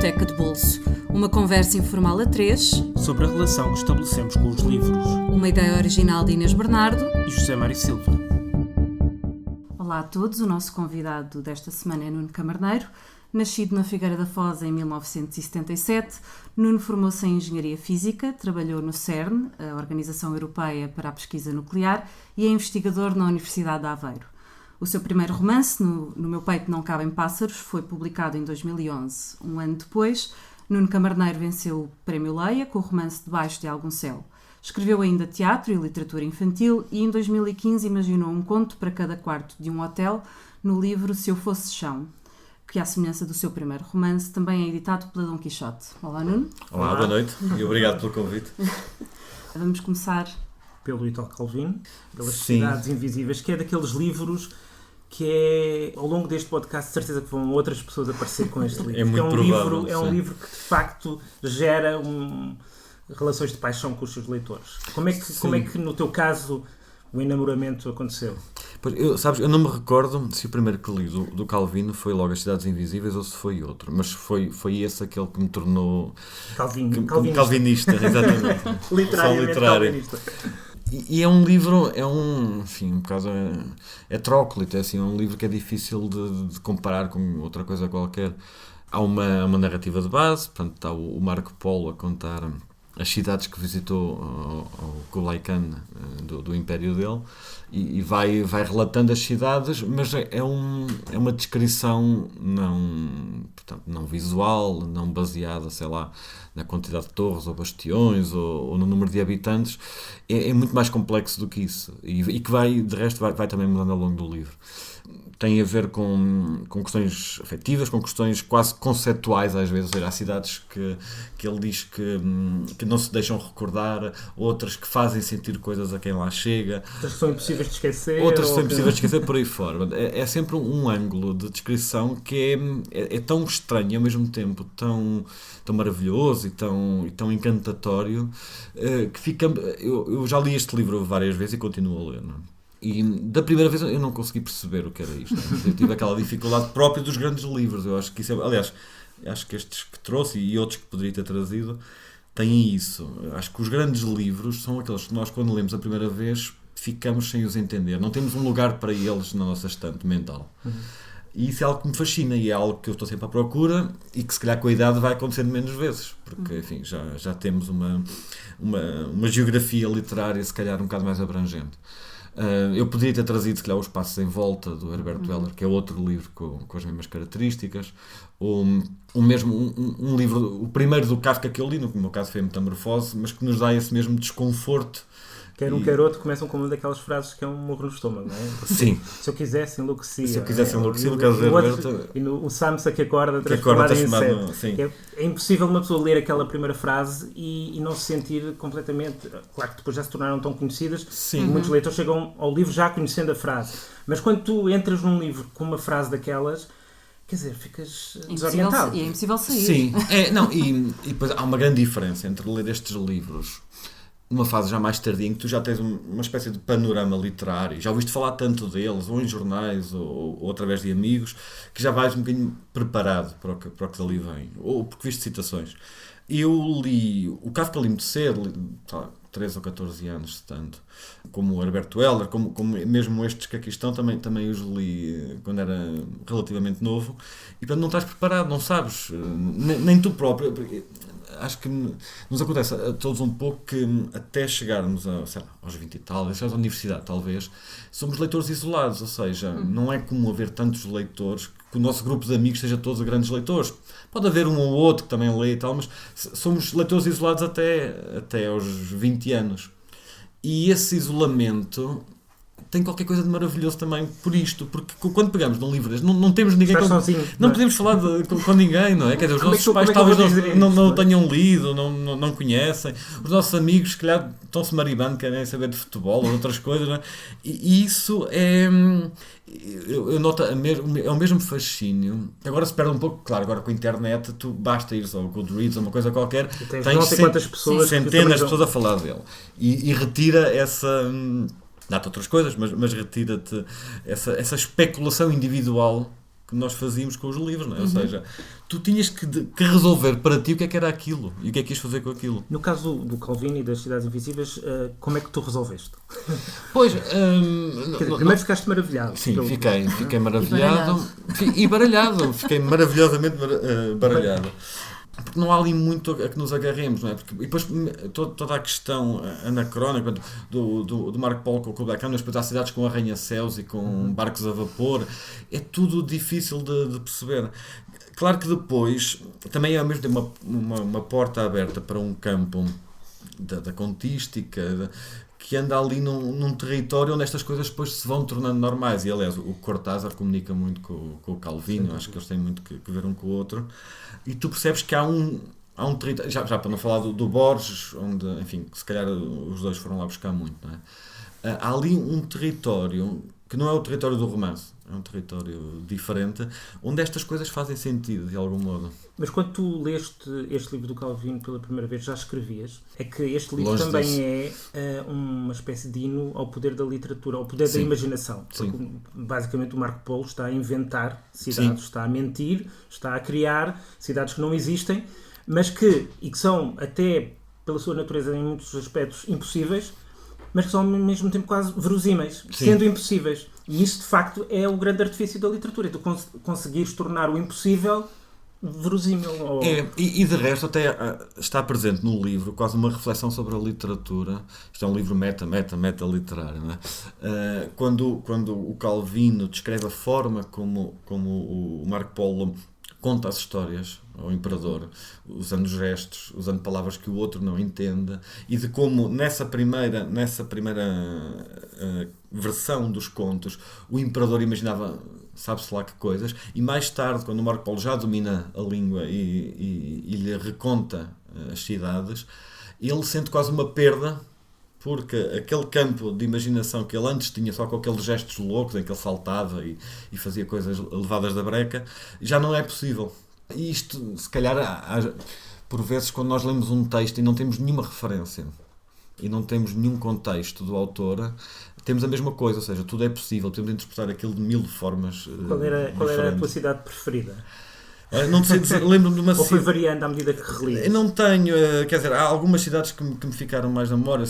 Biblioteca de Bolso, uma conversa informal a três sobre a relação que estabelecemos com os livros. Uma ideia original de Inês Bernardo E José Mário Silva. Olá a todos, o nosso convidado desta semana é Nuno Camarneiro. Nascido na Figueira da Foz em 1977, Nuno formou-se em Engenharia Física, trabalhou no CERN, a Organização Europeia para a Pesquisa Nuclear, e é investigador na Universidade de Aveiro. O seu primeiro romance, No Meu Peito Não Cabem Pássaros, foi publicado em 2011. Um ano depois, Nuno Camarneiro venceu o Prémio Leia com o romance Debaixo de Algum Céu. Escreveu ainda teatro e literatura infantil e em 2015 imaginou um conto para cada quarto de um hotel no livro Se Eu Fosse Chão, que, à semelhança do seu primeiro romance, também é editado pela Dom Quixote. Olá, Nuno. Olá, boa noite e obrigado pelo convite. Vamos começar pelo Italo Calvino, pelas Cidades Invisíveis, que é daqueles livros que é, ao longo deste podcast, de certeza que vão outras pessoas aparecer com este livro. É muito provável. É um livro que, de facto, gera relações de paixão com os seus leitores. Como é que, no teu caso, o enamoramento aconteceu? Pois, eu não me recordo se o primeiro que li do Calvino foi logo As Cidades Invisíveis ou se foi outro, mas foi esse aquele que me tornou calvinista, exatamente. Literariamente calvinista. E é um livro, enfim, um bocado heteróclito, é um livro que é difícil de comparar com outra coisa qualquer. Há uma narrativa de base, portanto está o Marco Polo a contar as cidades que visitou ao Kublai Khan do império dele e vai relatando as cidades, mas é uma descrição não visual, não baseada, sei lá, na quantidade de torres ou bastiões ou no número de habitantes. É muito mais complexo do que isso e que de resto vai também mudando ao longo do livro. Tem a ver com questões afetivas, com questões quase conceptuais às vezes. Ou seja, há cidades que ele diz que não se deixam recordar, outras que fazem sentir coisas a quem lá chega. Outras que são impossíveis de esquecer. Por aí fora. É sempre um ângulo de descrição que é tão estranho e ao mesmo tempo tão maravilhoso e tão encantatório que fica... Eu já li este livro várias vezes e continuo a ler, não é? E da primeira vez eu não consegui perceber o que era isto. Eu tive aquela dificuldade própria dos grandes livros. Eu acho que isso aliás, acho que estes que trouxe e outros que poderia ter trazido têm isso. Acho que os grandes livros são aqueles que nós, quando lemos a primeira vez, ficamos sem os entender. Não temos um lugar para eles na nossa estante mental. E isso é algo que me fascina e é algo que eu estou sempre à procura e que se calhar com a idade vai acontecendo menos vezes, porque enfim, já temos uma geografia literária se calhar um bocado mais abrangente. Eu poderia ter trazido se calhar Os Passos em Volta do Herbert Weller, que é outro livro com as mesmas características, ou mesmo um livro, o primeiro do Kafka que eu li, no meu caso foi a Metamorfose, mas que nos dá esse mesmo desconforto. Quer um, quer outro, começam com uma daquelas frases que é um morro no estômago, não é? Sim. Se eu quisesse, enlouquecia. Se eu quisesse, enlouquecia, no caso do Herbert. E o Samsa que acorda transformado em inseto. É impossível uma pessoa ler aquela primeira frase e não se sentir completamente... Claro que depois já se tornaram tão conhecidas. Sim. Muitos leitores chegam ao livro já conhecendo a frase. Mas quando tu entras num livro com uma frase daquelas... Quer dizer, ficas desorientado. E é impossível sair. Sim. E depois há uma grande diferença entre ler estes livros numa fase já mais tardia, em que tu já tens uma espécie de panorama literário, já ouviste falar tanto deles, ou em jornais, ou através de amigos, que já vais um bocadinho preparado para o que dali vem, ou porque viste citações. Eu li o Kafka muito cedo, 13 ou 14 anos, tanto, como o Herbert Weller, como mesmo estes que aqui estão, também os li quando era relativamente novo, e portanto não estás preparado, não sabes, nem tu próprio. Acho que nos acontece a todos um pouco que até chegarmos aos 20 e tal, até chegarmos à universidade talvez, somos leitores isolados, ou seja, não é comum haver tantos leitores que o nosso grupo de amigos seja todos grandes leitores. Pode haver um ou outro que também lê e tal, mas somos leitores isolados até aos 20 anos. E esse isolamento tem qualquer coisa de maravilhoso também por isto, porque quando pegamos num livro não temos ninguém não podemos falar com ninguém, não é? Quer dizer, os nossos pais talvez não o tenham lido, não conhecem, os nossos amigos se calhar estão-se maribando, querem saber de futebol ou outras coisas, não é? E isso eu noto é o mesmo fascínio. Agora se perde um pouco, claro, agora com a internet tu basta ir ao Goodreads ou uma coisa qualquer, tens centenas de pessoas a falar dele e retira essa... Dá-te outras coisas, mas retira-te essa especulação individual que nós fazíamos com os livros, não é? Ou seja, tu tinhas que resolver para ti o que é que era aquilo e o que é que ias fazer com aquilo. No caso do Calvino e das Cidades Invisíveis, como é que tu resolveste? Pois, primeiro ficaste maravilhado. Sim, fiquei maravilhado e baralhado. Fiquei maravilhosamente baralhado. Porque não há ali muito a que nos agarremos, não é? Porque, e depois toda a questão anacrónica do Marco Polo com o Kubla Khan, depois há cidades com arranha-céus e com barcos a vapor, é tudo difícil de perceber. Claro que depois também é mesmo uma porta aberta para um campo da contística, que anda ali num território onde estas coisas depois se vão tornando normais. E aliás, o Cortázar comunica muito com o Calvino, acho que eles têm muito que ver um com o outro. E tu percebes que há um território, já para não falar do Borges, onde, enfim, se calhar os dois foram lá buscar muito, não é? Há ali um território que não é o território do romance, é um território diferente, onde estas coisas fazem sentido, de algum modo. Mas quando tu leste este livro do Calvino pela primeira vez, já escrevias? É que este livro Longe também disso. é uma espécie de hino ao poder da literatura, ao poder da imaginação. Porque, basicamente, o Marco Polo está a inventar cidades, está a mentir, está a criar cidades que não existem, mas que são, até pela sua natureza, em muitos aspectos, impossíveis, mas que são ao mesmo tempo quase verosímeis, sendo impossíveis. E isso, de facto, é o grande artifício da literatura. Tu conseguires tornar o impossível verosímil. E de resto até está presente no livro quase uma reflexão sobre a literatura. Isto é um livro meta literário, não é? Quando o Calvino descreve a forma como o Marco Polo conta as histórias ao imperador, usando gestos, usando palavras que o outro não entende, e de como nessa primeira versão dos contos o imperador imaginava sabe-se lá que coisas, e mais tarde, quando o Marco Polo já domina a língua e lhe reconta as cidades, ele sente quase uma perda, porque aquele campo de imaginação que ele antes tinha só com aqueles gestos loucos em que ele saltava e fazia coisas levadas da breca, já não é possível. E isto, se calhar, por vezes, quando nós lemos um texto e não temos nenhuma referência e não temos nenhum contexto do autor, temos a mesma coisa, ou seja, tudo é possível, podemos interpretar aquilo de mil formas. Qual era a tua cidade preferida? Não sei dizer, lembro-me de uma cidade. Ou foi variando à medida que relias? Eu não tenho, quer dizer, há algumas cidades que me ficaram mais na memória.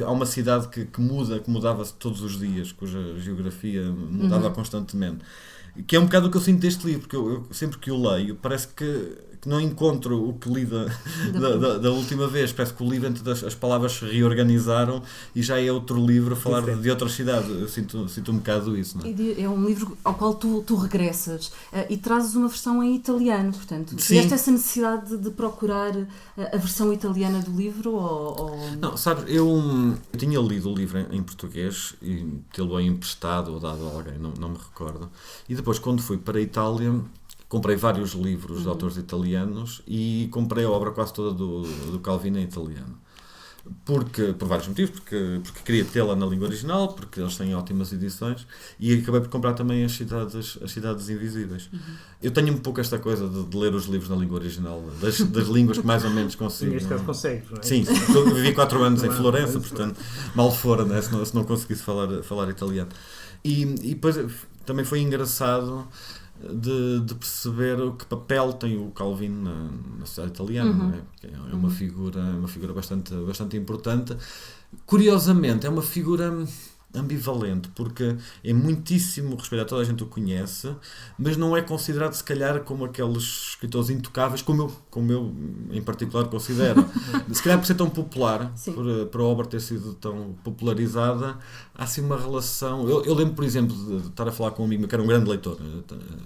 Há uma cidade que mudava-se todos os dias, cuja geografia mudava constantemente. Que é um bocado o que eu sinto deste livro, porque eu sempre que o leio, parece que não encontro o que li da última vez. Parece que o livro, entre as palavras se reorganizaram e já é outro livro a falar de outra cidade. Eu sinto um bocado isso, não é? É um livro ao qual tu regressas e trazes uma versão em italiano, portanto. Tiveste essa necessidade de procurar a versão italiana do livro? Não, sabes, eu tinha lido o livro em português e tê-lo emprestado ou dado a alguém, não me recordo. E depois, quando fui para a Itália, comprei vários livros de autores italianos e comprei a obra quase toda do Calvino em italiano. Por vários motivos, porque queria tê-la na língua original, porque eles têm ótimas edições, e acabei por comprar também as Cidades Invisíveis. Eu tenho um pouco esta coisa de ler os livros na língua original, das línguas que mais ou menos consigo. Neste caso consegues, não é? Sim, vivi 4 anos em Florença, portanto, mal fora, né, se não conseguisse falar italiano. E depois também foi engraçado de perceber o que papel tem o Calvino na sociedade italiana, não é? É uma figura bastante importante. Curiosamente, é uma figura ambivalente, porque é muitíssimo respeitado, toda a gente o conhece, mas não é considerado, se calhar, como aqueles escritores intocáveis, como eu em particular considero. Se calhar por ser tão popular, por a obra ter sido tão popularizada, há assim uma relação. Eu lembro, por exemplo, de estar a falar com um amigo meu, que era um grande leitor,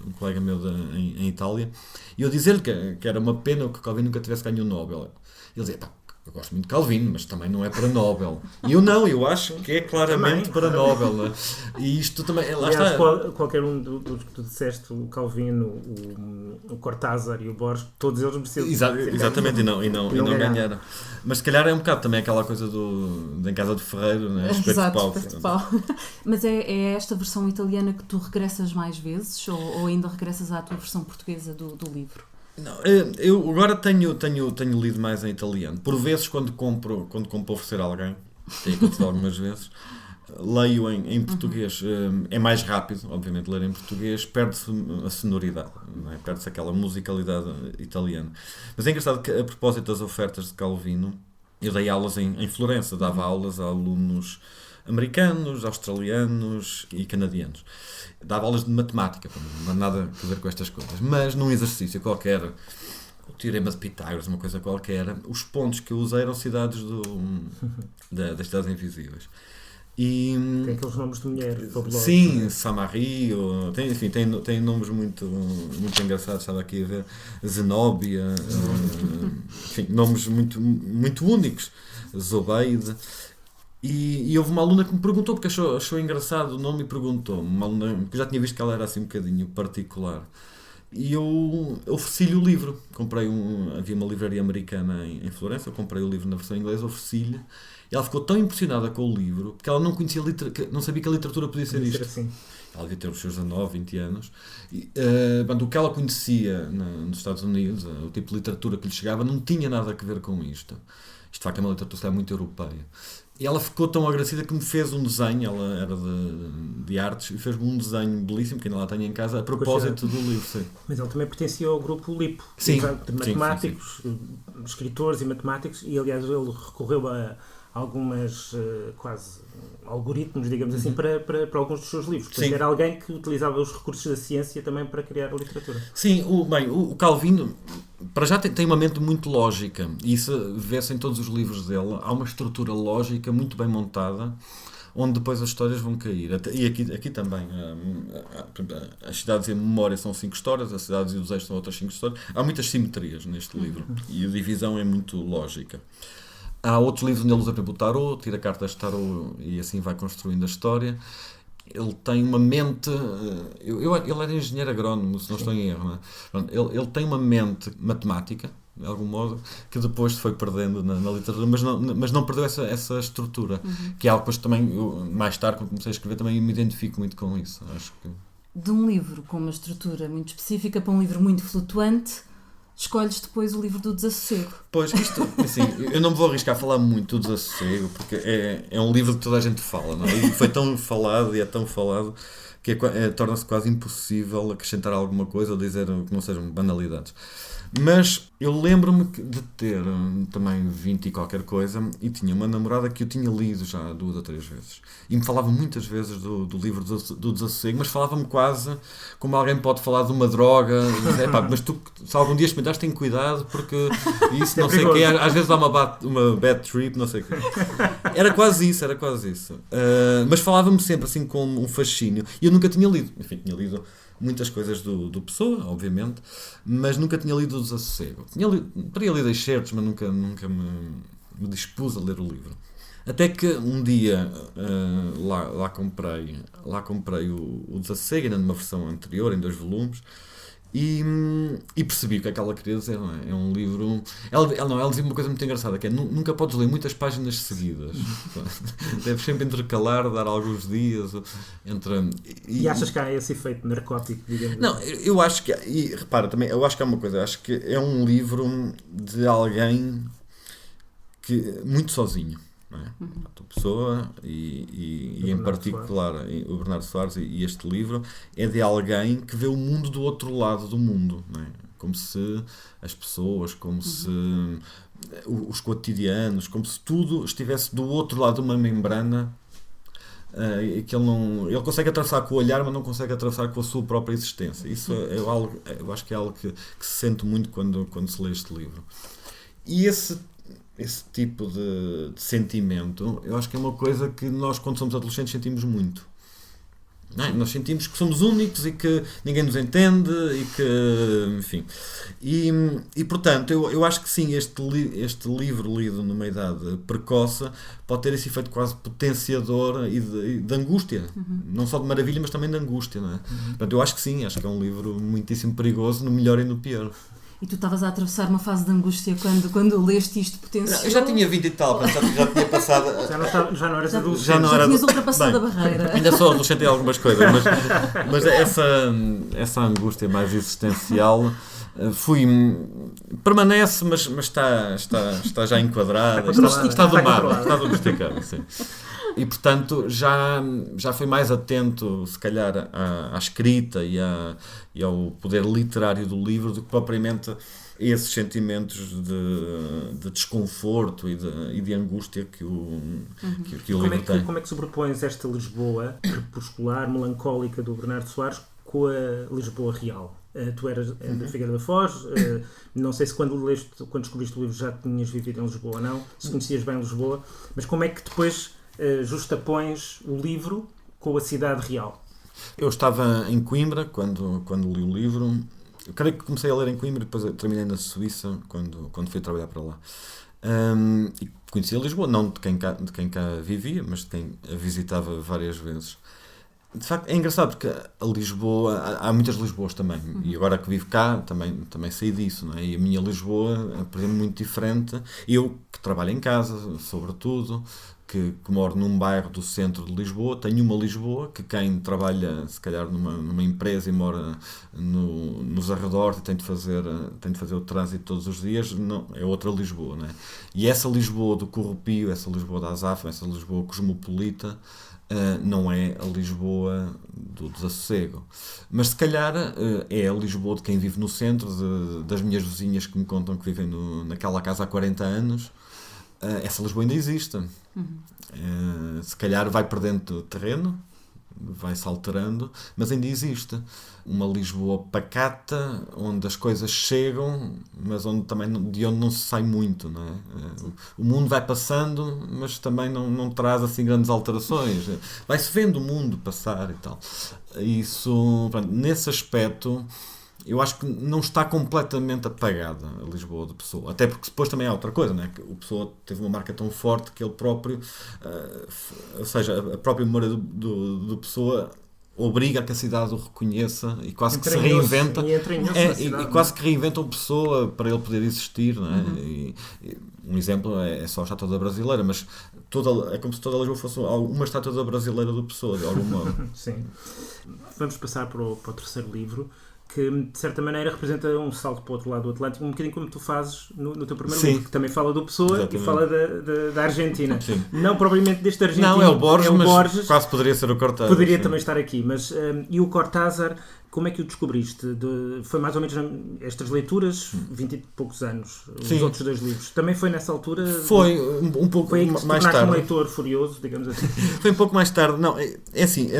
um colega meu em Itália, e eu dizer-lhe que era uma pena que Calvino nunca tivesse ganho o Nobel. Ele dizia, eu gosto muito de Calvino, mas também não é para Nobel. E eu acho que é claramente para Nobel. Né? E isto também... Aliás, qualquer um dos que tu disseste, o Calvino, o Cortázar e o Borges, todos eles mereciam. Exatamente, e não ganharam. Mas se calhar é um bocado também aquela coisa em Casa do Ferreiro, né? Espeto de pau. Mas é esta versão italiana que tu regressas mais vezes ou ainda regressas à tua versão portuguesa do livro? Não, eu agora tenho lido mais em italiano. Por vezes, quando compro para oferecer a alguém, tem acontecido algumas vezes, leio em português, é mais rápido, obviamente, ler em português, perde-se a sonoridade, não é? Perde-se aquela musicalidade italiana. Mas é engraçado que, a propósito das ofertas de Calvino, eu dei aulas em Florença, dava aulas a alunos americanos, australianos e canadianos. Dava aulas de matemática, não há nada a ver com estas coisas, mas num exercício qualquer, o teorema de Pitágoras, uma coisa qualquer, os pontos que eu usei eram cidades das cidades invisíveis. E, tem aqueles nomes de mulher fabulosos. Sim, Samaria, tem nomes muito engraçados, estava aqui a ver, Zenóbia, enfim, nomes muito únicos, Zobeide. E houve uma aluna que me perguntou, porque achou engraçado o nome e perguntou-me, uma aluna, porque eu já tinha visto que ela era assim um bocadinho particular. E eu ofereci-lhe o livro. Havia uma livraria americana em Florença, eu comprei o livro na versão inglesa, ofereci-lhe. E ela ficou tão impressionada com o livro, porque ela não conhecia não sabia que a literatura podia ser isto. Assim. Ela devia ter os seus 19, 20 anos. E, o que ela conhecia nos Estados Unidos, o tipo de literatura que lhe chegava, não tinha nada a ver com isto. Isto de facto é uma literatura muito europeia. E ela ficou tão agradecida que me fez um desenho, ela era de artes, e fez-me um desenho belíssimo, que ainda lá tenho em casa, a propósito do livro. Sim. Mas ele também pertencia ao grupo LIPO, sim, de matemáticos, escritores e matemáticos, e aliás ele recorreu a algumas quase algoritmos, digamos assim, para alguns dos seus livros. Portanto, era alguém que utilizava os recursos da ciência também para criar a literatura. Sim, o Calvino, para já tem uma mente muito lógica, e isso vê-se em todos os livros dele. Há uma estrutura lógica muito bem montada, onde depois as histórias vão cair. E aqui também, as cidades e a memória são 5 histórias, as cidades e os eixos são outras 5 histórias. Há muitas simetrias neste livro, e a divisão é muito lógica. Há outros livros onde ele usa, por exemplo, o tarot, tira cartas de tarot e assim vai construindo a história. Ele tem uma mente... Ele era engenheiro agrónomo, se não estou em erro. Não é? Ele tem uma mente matemática, de algum modo, que depois se foi perdendo na literatura, mas não perdeu essa estrutura, que é algo que também, mais tarde, quando comecei a escrever, também me identifico muito com isso. Acho que... De um livro com uma estrutura muito específica para um livro muito flutuante, escolhes depois o livro do Desassossego. Pois, isto, assim, eu não me vou arriscar a falar muito do Desassossego, porque é um livro que toda a gente fala, não é? E foi tão falado e é tão falado que torna-se quase impossível acrescentar alguma coisa ou dizer que não sejam banalidades. Mas eu lembro-me de ter também 20 e qualquer coisa, e tinha uma namorada que eu tinha lido já 2 ou 3 vezes. E me falava muitas vezes do livro do Desassossego, mas falava-me quase como alguém pode falar de uma droga. Mas tu, se algum dia experimentares, tem cuidado, porque isso não sei o que é. Às vezes dá uma bad trip, não sei o que. Era quase isso. Mas falava-me sempre assim com um fascínio. E eu nunca tinha lido. Enfim, tinha lido muitas coisas do Pessoa, obviamente, mas nunca tinha lido o Desassossego. Teria lido excertos, mas nunca me dispus a ler o livro. Até que um dia lá comprei o Desassossego, ainda numa versão anterior, em 2 volumes, e percebi o que é que ela queria dizer, não é? É um livro... Ela dizia uma coisa muito engraçada, que é: nunca podes ler muitas páginas seguidas. Deves sempre intercalar, dar alguns dias entre... E achas que há esse efeito narcótico, digamos? Não, eu acho que... E repara, também, eu acho que há uma coisa, acho que é um livro de alguém que muito sozinho. A Pessoa e em particular o Bernardo Soares e este livro é de alguém que vê o mundo do outro lado do mundo, não é? Como se as pessoas, como se os cotidianos, como se tudo estivesse do outro lado de uma membrana, e que ele consegue atravessar com o olhar, mas não consegue atravessar com a sua própria existência. Isso eu acho que é algo que se sente muito quando se lê este livro. E esse tipo de sentimento, eu acho que é uma coisa que nós, quando somos adolescentes, sentimos muito. Não é? Nós sentimos que somos únicos e que ninguém nos entende e que, enfim. E portanto, eu acho que sim, este livro lido numa idade precoce pode ter esse efeito quase potenciador e de angústia. Não só de maravilha, mas também de angústia, não é? Portanto, eu acho que sim, acho que é um livro muitíssimo perigoso, no melhor e no pior. E tu estavas a atravessar uma fase de angústia quando leste isto potencial? Eu já tinha 20 e tal, já tinha passado... Já não eras adulto. Já tinhas ultrapassado a barreira. Ainda sou adolescente em algumas coisas, mas essa angústia mais existencial permanece, mas está já enquadrada, está domesticada, sim. E, portanto, já fui mais atento, se calhar, à escrita e ao poder literário do livro do que propriamente esses sentimentos de desconforto e de angústia que o livro tem. Como é que sobrepões esta Lisboa crepuscular, melancólica do Bernardo Soares com a Lisboa real? Tu eras da Figueira da Foz, não sei se quando descobriste o livro já tinhas vivido em Lisboa ou não, se conhecias bem Lisboa, mas como é que depois justapões o livro com a cidade real? Eu estava em Coimbra quando li o livro. Eu creio que comecei a ler em Coimbra e depois terminei na Suíça quando fui trabalhar para lá. E conhecia Lisboa, não de quem cá vivia, mas de quem a visitava várias vezes. De facto, é engraçado porque a Lisboa, há muitas Lisboas também, e agora que vivo cá também sei disso, não é? E a minha Lisboa é, por exemplo, muito diferente. Eu, que trabalho em casa, sobretudo, que moro num bairro do centro de Lisboa, tenho uma Lisboa que quem trabalha, se calhar, numa empresa e mora nos arredores e tem de fazer o trânsito todos os dias, não, é outra Lisboa, não é? E essa Lisboa do Corrupio, essa Lisboa da Azáfama, essa Lisboa cosmopolita, não é a Lisboa do desassossego. Mas se calhar é a Lisboa de quem vive no centro, das minhas vizinhas que me contam que vivem naquela casa há 40 anos. Essa Lisboa ainda existe. Se calhar vai perdendo terreno, vai-se alterando, mas ainda existe. Uma Lisboa pacata, onde as coisas chegam, mas de onde não se sai muito, não é? O mundo vai passando, mas também não traz assim grandes alterações. Vai-se vendo o mundo passar e tal. Isso, pronto, nesse aspecto, eu acho que não está completamente apagada a Lisboa de Pessoa. Até porque depois também há outra coisa, não é? Que o Pessoa teve uma marca tão forte que ele próprio, ou seja, a própria memória do Pessoa obriga a que a cidade o reconheça e quase que se reinventa. E quase que reinventa uma Pessoa para ele poder existir, não é? E um exemplo é só a estátua da Brasileira, mas é como se toda a Lisboa fosse uma estátua da Brasileira do Pessoa, de algum modo. Sim. Vamos passar para o terceiro livro, que de certa maneira representa um salto para o outro lado do Atlântico, um bocadinho como tu fazes no teu primeiro livro, que também fala do Pessoa. Exatamente. E fala da Argentina. Sim. Não propriamente deste argentino. Não, é o Borges, mas quase poderia ser o Cortázar. Poderia também estar aqui, mas e o Cortázar, como é que o descobriste? Foi mais ou menos estas leituras, 20 e poucos anos, os outros dois livros. Também foi nessa altura? Foi um pouco foi aí que mais tarde. Um leitor furioso, digamos assim. Foi um pouco mais tarde. Não, é assim...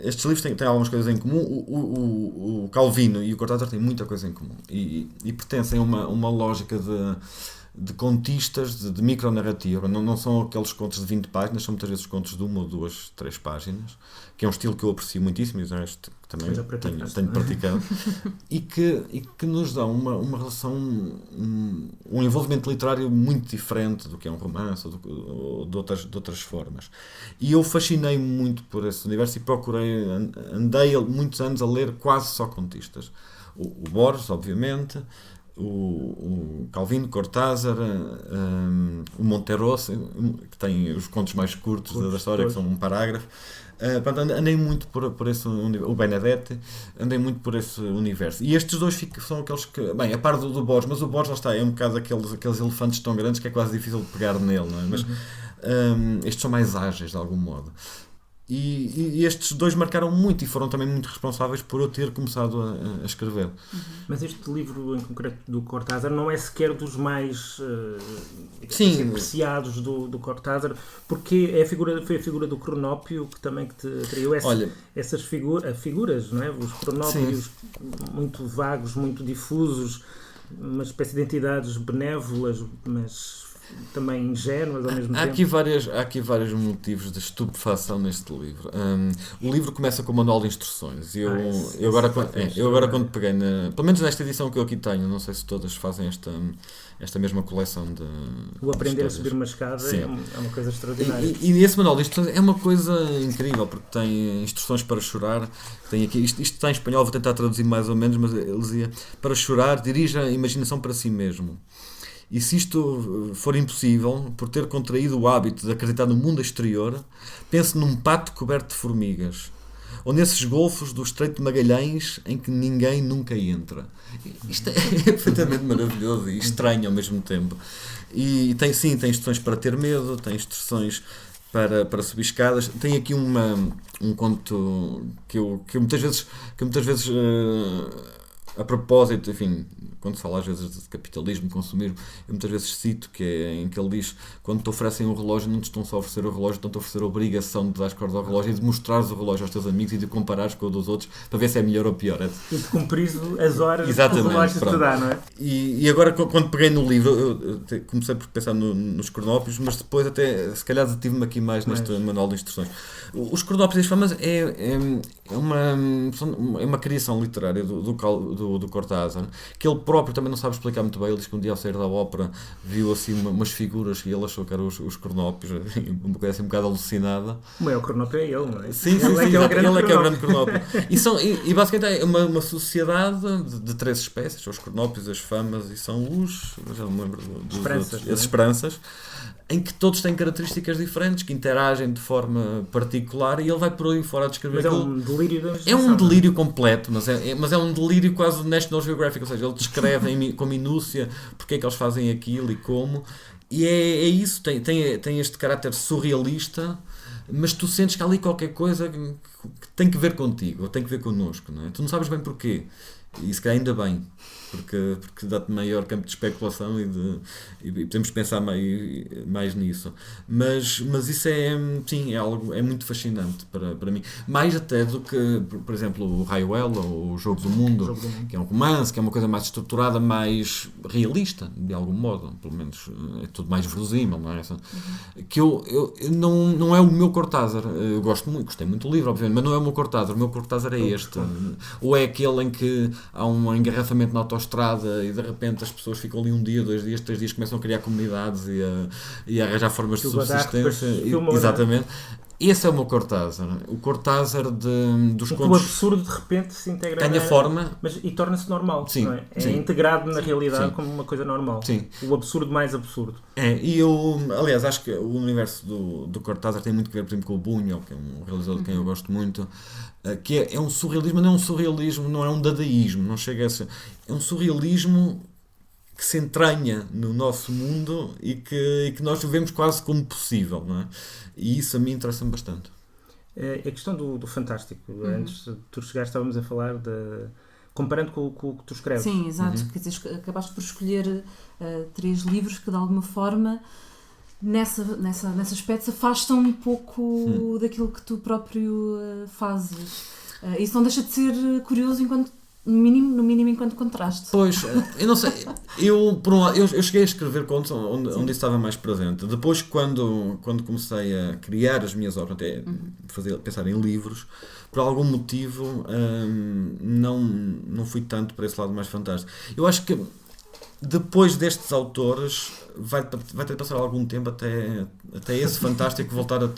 estes livros têm algumas coisas em comum. O Calvino e o Cortázar têm muita coisa em comum e pertencem a uma lógica de contistas, de micronarrativa. Não são aqueles contos de 20 páginas, são muitas vezes contos de 1, 2, 3 páginas, que é um estilo que eu aprecio muitíssimo e também tenho praticado, e que nos dão uma relação, um envolvimento literário muito diferente do que é um romance ou de outras formas. E eu fascinei-me muito por esse universo e andei muitos anos a ler quase só contistas. O Borges, obviamente, o Calvino, Cortázar, o Monterroso, que tem os contos mais curtos da história, que são um parágrafo. Andei muito por esse universo. O Benedetti, andei muito por esse universo. E estes dois são aqueles que, bem, a par do Borges, mas o Borges, lá está, é um bocado aqueles elefantes tão grandes que é quase difícil de pegar nele, não é? Mas estes são mais ágeis, de algum modo. E estes dois marcaram muito e foram também muito responsáveis por eu ter começado a escrever. Mas este livro em concreto do Cortázar não é sequer dos mais apreciados do Cortázar, porque foi a figura do cronópio que também te atraiu. Essas figuras, não é? Os cronópios muito vagos, muito difusos, uma espécie de entidades benévolas, mas também ingênuas ao mesmo tempo. Há aqui vários motivos de estupefação neste livro. O livro começa com o manual de instruções. Eu agora quando peguei, pelo menos nesta edição que eu aqui tenho, não sei se todas fazem esta mesma coleção de... O aprender a subir uma escada é uma coisa extraordinária. E esse manual de instruções é uma coisa incrível, porque tem instruções para chorar. Tem aqui, isto está em espanhol, vou tentar traduzir mais ou menos, mas ele dizia: para chorar, dirija a imaginação para si mesmo. E se isto for impossível, por ter contraído o hábito de acreditar no mundo exterior, pense num pato coberto de formigas. ou nesses golfos do Estreito de Magalhães em que ninguém nunca entra. Isto é perfeitamente maravilhoso e estranho ao mesmo tempo. E tem instruções para ter medo, tem instruções para subir escadas. Tem aqui um conto que eu muitas vezes a propósito, enfim, quando se fala às vezes de capitalismo, de consumismo, eu muitas vezes cito em que ele diz: quando te oferecem um relógio, não te estão só a oferecer o relógio, estão-te a oferecer a obrigação de dar cordas ao relógio e de mostrares o relógio aos teus amigos e de comparares com o dos outros para ver se é melhor ou pior. E de cumprir as horas que o relógio te dá, não é? E agora, quando peguei no livro, eu comecei por pensar nos cronópios, mas depois até, se calhar, detive-me aqui mais neste manual de instruções. Os cronópios e as famas é uma criação literária do Cortázar, que ele próprio também não sabe explicar muito bem. Ele diz que um dia, ao sair da ópera, viu assim umas figuras e ele achou que eram os cronópios, uma coisa assim um bocado alucinada. O maior cronópio é ele, não é? Sim, ele é que é o grande cronópio. E basicamente é uma sociedade de 3 espécies: são os cronópios, as famas e são já não me lembro dos esperanças, outros, as esperanças, em que todos têm características diferentes, que interagem de forma particular, e ele vai por aí fora a descrever. Mas é um delírio da imaginação. É um delírio completo, mas é um delírio quase National Geographic, ou seja, ele descreve com minúcia porque é que eles fazem aquilo e como, e é isso, tem este caráter surrealista, mas tu sentes que há ali qualquer coisa que tem que ver contigo, ou tem que ver connosco, não é? Tu não sabes bem porquê, e se calhar ainda bem, porque dá-te maior campo de especulação e podemos pensar mais nisso. Mas isso é algo, é muito fascinante para mim. Mais até do que, por exemplo, o Raiuela ou o Jogo do Mundo, que é um romance, que é uma coisa mais estruturada, mais realista, de algum modo. Pelo menos é tudo mais verosímil, não é? Que não é o meu Cortázar. Eu gostei muito do livro, obviamente, mas não é o meu Cortázar. O meu Cortázar é este. Ou é aquele em que há um engarrafamento na autoestrada e de repente as pessoas ficam ali 1 dia, 2 dias, 3 dias, começam a criar comunidades e a arranjar formas de subsistência. Exatamente. Esse é o meu Cortázar. O Cortázar dos contos. O absurdo de repente se integra. Ganha forma. E torna-se normal. Sim, não é? É sim. integrado na realidade como uma coisa normal. Sim. O absurdo mais absurdo. E eu, aliás, acho que o universo do Cortázar tem muito a ver, por exemplo, com o Buñuel, que é um realizador de quem eu gosto muito, que é um surrealismo, não é um surrealismo, não é um dadaísmo, não chega a ser. É um surrealismo que se entranha no nosso mundo e que nós vivemos quase como possível, não é? E isso a mim interessa-me bastante. A questão do fantástico, antes de tu chegares, estávamos a falar comparando com o que tu escreves. Sim, exato. Quer dizer, acabaste por escolher 3 livros que de alguma forma nesse aspecto se afastam um pouco daquilo que tu próprio fazes. Isso não deixa de ser curioso no mínimo enquanto contraste. Pois, eu não sei, eu cheguei a escrever contos onde isso estava mais presente. Depois, quando comecei a criar as minhas obras, até pensar em livros, por algum motivo não fui tanto para esse lado mais fantástico. Eu acho que depois destes autores vai ter de passar algum tempo até esse fantástico voltar a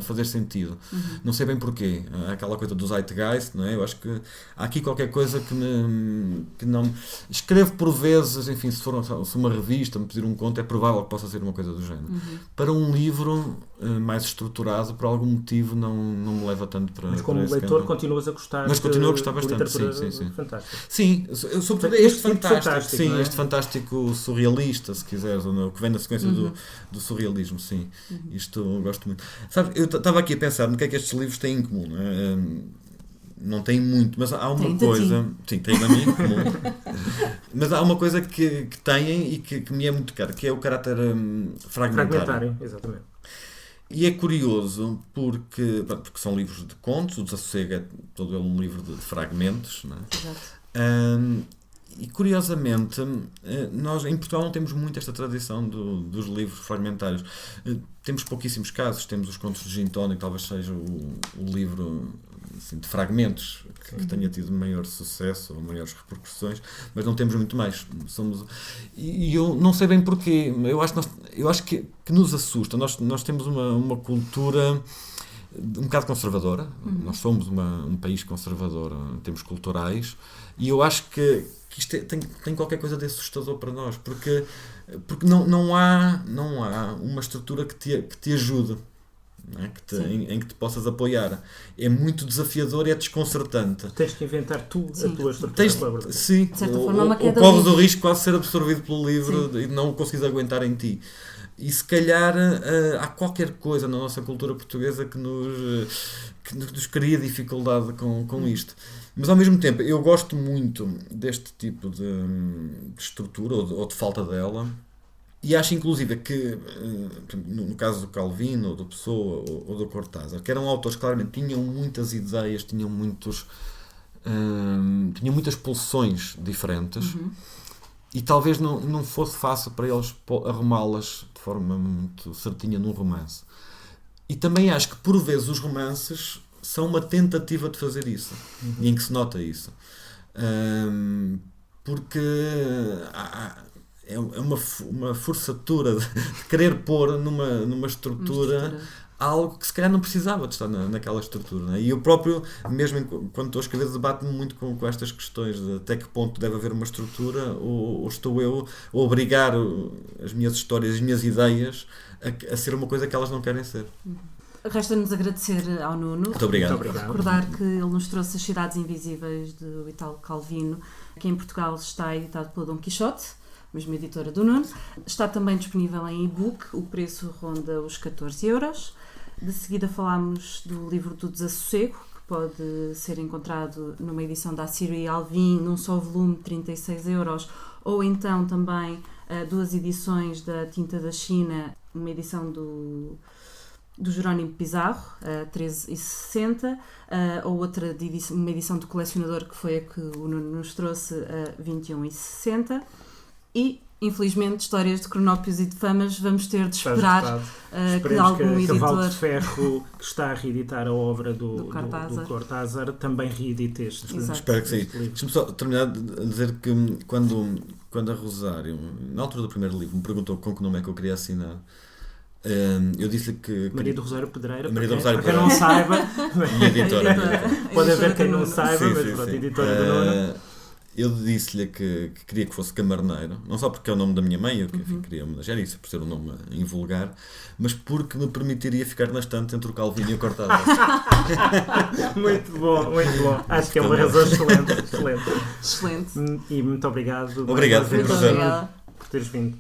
fazer sentido. Não sei bem porquê. Há aquela coisa do Zeitgeist, não é? Eu acho que há aqui qualquer coisa que não... Escrevo por vezes, enfim, se uma revista me pedir um conto, é provável que possa ser uma coisa do género. Para um livro mais estruturado, por algum motivo não me leva tanto para... Mas como leitor continuas a gostar. Mas continuo a gostar bastante, sim. Fantástico. Sim, sobretudo este fantástico, sim, é? Este fantástico surrealista, se quiseres, o que vem na sequência do surrealismo, sim. Isto eu gosto muito. Sabe, eu estava aqui a pensar no que é que estes livros têm em comum, não é? Não tem muito, mas há uma coisa... Sim, tem a mim em comum. Mas há uma coisa que têm e que me é muito caro, que é o caráter fragmentário. Exatamente. E é curioso porque são livros de contos, o Desassossego é todo ele um livro de fragmentos, não é? Exato. E curiosamente, nós em Portugal não temos muito esta tradição dos livros fragmentários. Temos pouquíssimos casos, temos os contos de Gintoni, que talvez seja o livro assim, de fragmentos que tenha tido maior sucesso ou maiores repercussões, mas não temos muito mais. E eu não sei bem porquê. Eu acho que nos assusta. Nós temos uma cultura um bocado conservadora. Nós somos um país conservador em termos culturais, e eu acho que isto tem qualquer coisa de assustador para nós, porque não há uma estrutura que te ajude. não é? Em que te possas apoiar. É muito desafiador e é desconcertante. Tens que inventar tu a tua estrutura. Sim, de certa forma, uma ou corres o risco de quase ser absorvido pelo livro e não o conseguires aguentar em ti. E se calhar há qualquer coisa na nossa cultura portuguesa que nos cria dificuldade com isto. Mas ao mesmo tempo, eu gosto muito deste tipo de estrutura ou de falta dela. E acho inclusive que, no caso do Calvino, ou do Pessoa ou do Cortázar, que eram autores que claramente tinham muitas ideias, tinham muitas pulsões diferentes, e talvez não fosse fácil para eles arrumá-las de forma muito certinha num romance. E também acho que por vezes os romances são uma tentativa de fazer isso, e em que se nota isso. Porque é uma forçatura de querer pôr numa estrutura algo que se calhar não precisava de estar naquela estrutura, não é? E eu próprio, mesmo quando estou a escrever, debato-me muito com estas questões de até que ponto deve haver uma estrutura, ou estou eu a obrigar as minhas histórias, as minhas ideias a ser uma coisa que elas não querem ser. Resta-nos agradecer ao Nuno. Muito obrigado. Recordar que ele nos trouxe As Cidades Invisíveis do Italo Calvino, que em Portugal está editado pela Dom Quixote, mesma editora do Nuno. Está também disponível em e-book, o preço ronda os 14€. De seguida falámos do livro do Desassossego, que pode ser encontrado numa edição da Assírio e Alvim, num só volume, 36€, ou então também 2 edições da Tinta da China, uma edição do Jerónimo Pizarro, 13,60, ou outra uma edição do Colecionador, que foi a que o Nuno nos trouxe, 21,60. E, infelizmente, Histórias de Cronópios e de Famas, vamos ter de esperar que algum editor... Cavalo de Ferro, que está a reeditar a obra do Cortázar, também reedite este. Espero que sim. Deixa-me só terminar a dizer que quando a Rosário, na altura do primeiro livro, me perguntou com que nome é que eu queria assinar, eu disse-lhe que... Maria do Rosário Pedreira, para quem não saiba... Minha editora. Pode haver quem não saiba, mas pronto, editora do Nuno. Eu disse-lhe que queria que fosse Camarneiro, não só porque é o nome da minha mãe, eu queria homenagear isso, por ser um nome invulgar, mas porque me permitiria ficar na estante entre o Calvino e o Cortázar. Muito bom. Acho que é uma razão excelente. Excelente. E muito obrigado. Obrigado, por teres vindo.